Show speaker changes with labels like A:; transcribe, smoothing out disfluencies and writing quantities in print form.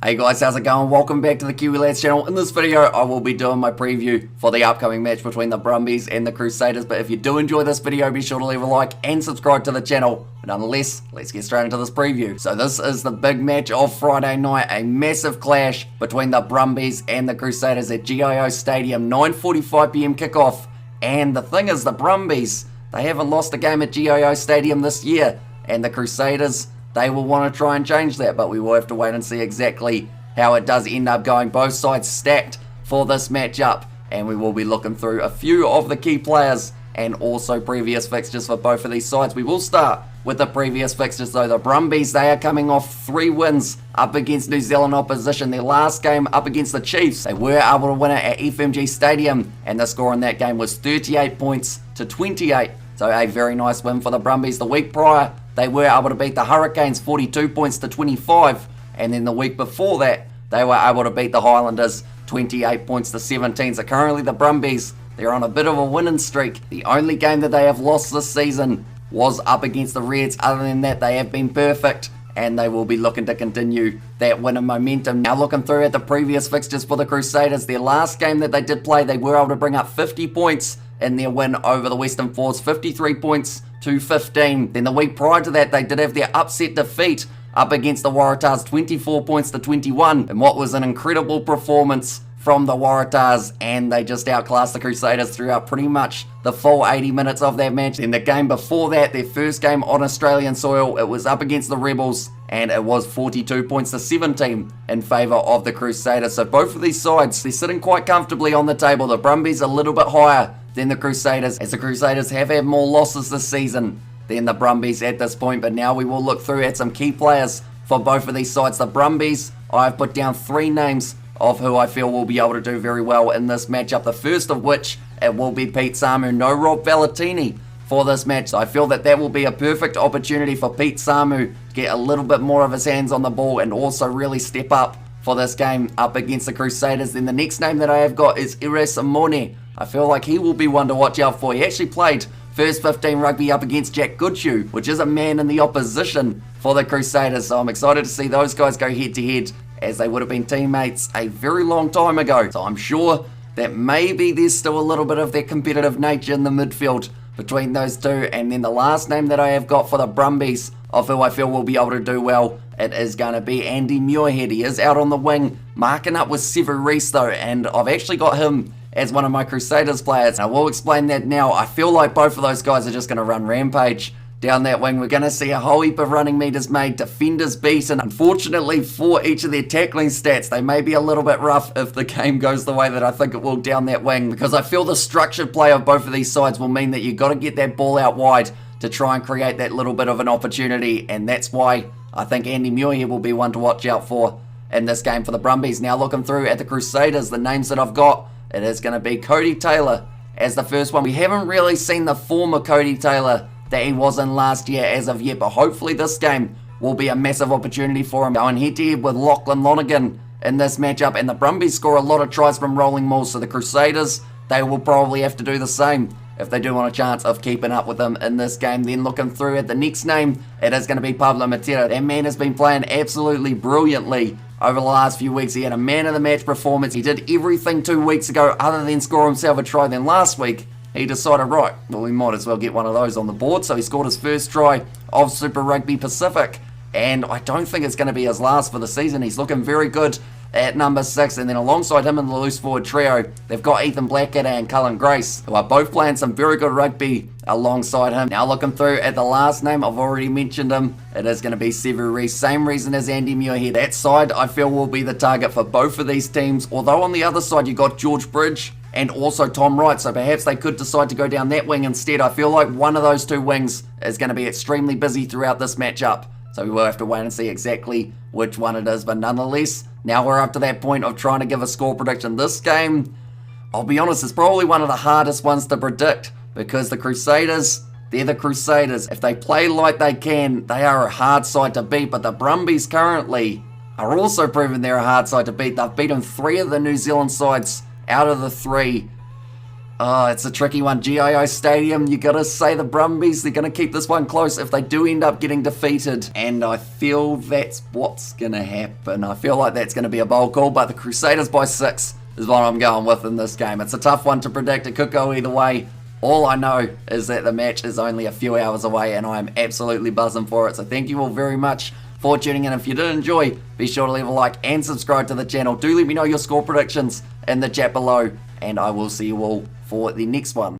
A: Hey guys, how's it going? Welcome back to the Kiwi Lads channel. In this video, I will be doing my preview for the upcoming match between the Brumbies and the Crusaders. But if you do enjoy this video, be sure to leave a like and subscribe to the channel. But nonetheless, let's get straight into this preview. So this is the big match of Friday night, a massive clash between the Brumbies and the Crusaders at GIO Stadium, 9:45 PM kickoff. And the thing is, the Brumbies, they haven't lost a game at GIO Stadium this year. And the Crusaders, they will want to try and change that, but we will have to wait and see exactly how it does end up going. Both sides stacked for this matchup, and we will be looking through a few of the key players and also previous fixtures for both of these sides. We will start with the previous fixtures though. The Brumbies, they are coming off 3 wins up against New Zealand opposition. Their last game up against the Chiefs, they were able to win it at FMG Stadium, and the score in that game was 38 points to 28. So a very nice win for the Brumbies. The week prior, they were able to beat the Hurricanes 42 points to 25. And then the week before that, they were able to beat the Highlanders 28 points to 17. So currently the Brumbies, they're on a bit of a winning streak. The only game that they have lost this season was up against the Reds. Other than that, they have been perfect, and they will be looking to continue that winning momentum. Now looking through at the previous fixtures for the Crusaders, their last game that they did play, they were able to bring up 50 points in their win over the Western Force, 53 points to 15. Then the week prior to that, they did have their upset defeat up against the Waratahs, 24 points to 21, and what was an incredible performance from the Waratahs, and they just outclassed the Crusaders throughout pretty much the full 80 minutes of that match. In the game before that, their first game on Australian soil, it was up against the Rebels, and it was 42 points to 17 in favour of the Crusaders. So both of these sides, they're sitting quite comfortably on the table. The Brumbies a little bit higher than the Crusaders, as the Crusaders have had more losses this season than the Brumbies at this point. But now we will look through at some key players for both of these sides. The Brumbies, I've put down 3 names of who I feel will be able to do very well in this matchup. The first of which, it will be Pete Samu. No Rob Valentini for this match. So I feel that that will be a perfect opportunity for Pete Samu to get a little bit more of his hands on the ball and also really step up for this game up against the Crusaders. Then the next name that I have got is Ire Simone. I feel like he will be one to watch out for. He actually played first 15 rugby up against Jack Goodhue, which is a man in the opposition for the Crusaders. So I'm excited to see those guys go head to head, as they would have been teammates a very long time ago. So I'm sure that maybe there's still a little bit of that competitive nature in the midfield between those two. And then the last name that I have got for the Brumbies, of who I feel will be able to do well, it is going to be Andy Muirhead. He is out on the wing, marking up with Sevu Reece though, and I've actually got him as one of my Crusaders players. I will explain that now. I feel like both of those guys are just going to run rampage down that wing. We're going to see a whole heap of running meters made, defenders beaten. Unfortunately for each of their tackling stats, they may be a little bit rough if the game goes the way that I think it will down that wing, because I feel the structured play of both of these sides will mean that you've got to get that ball out wide to try and create that little bit of an opportunity, and that's why I think Andy Muirhead will be one to watch out for in this game for the Brumbies. Now looking through at the Crusaders, the names that I've got, it is going to be Cody Taylor as the first one. We haven't really seen the former Cody Taylor that he was in last year as of yet, but hopefully this game will be a massive opportunity for him. Going head to head with Lachlan Lonergan in this matchup, and the Brumbies score a lot of tries from rolling mauls, so the Crusaders, they will probably have to do the same if they do want a chance of keeping up with them in this game. Then looking through at the next name, it is going to be Pablo Matera. That man has been playing absolutely brilliantly over the last few weeks. He had a man of the match performance. He did everything 2 weeks ago other than score himself a try. Then last week, he decided, right, well, we might as well get one of those on the board. So he scored his first try of Super Rugby Pacific, and I don't think it's going to be his last for the season. He's looking very good at number 6, and then alongside him in the loose forward trio, they've got Ethan Blackett and Cullen Grace, who are both playing some very good rugby alongside him. Now looking through at the last name, I've already mentioned him, it is going to be Sevu Reece. Same reason as Andy Muirhead. That side I feel will be the target for both of these teams, although on the other side you got George Bridge and also Tom Wright, so perhaps they could decide to go down that wing instead. I feel like one of those 2 wings is going to be extremely busy throughout this matchup, so we will have to wait and see exactly which one it is. But nonetheless, now we're up to that point of trying to give a score prediction. This game, I'll be honest, is probably one of the hardest ones to predict, because the Crusaders, they're the Crusaders. If they play like they can, they are a hard side to beat, but the Brumbies currently are also proving they're a hard side to beat. They've beaten 3 of the New Zealand sides out of the 3. Oh, it's a tricky one. GIO Stadium, you gotta say the Brumbies, they're gonna keep this one close if they do end up getting defeated. And I feel that's what's gonna happen. I feel like that's gonna be a bold call, but the Crusaders by 6 is what I'm going with in this game. It's a tough one to predict. It could go either way. All I know is that the match is only a few hours away and I'm absolutely buzzing for it. So thank you all very much for tuning in. If you did enjoy, be sure to leave a like and subscribe to the channel. Do let me know your score predictions in the chat below, and I will see you all for the next one.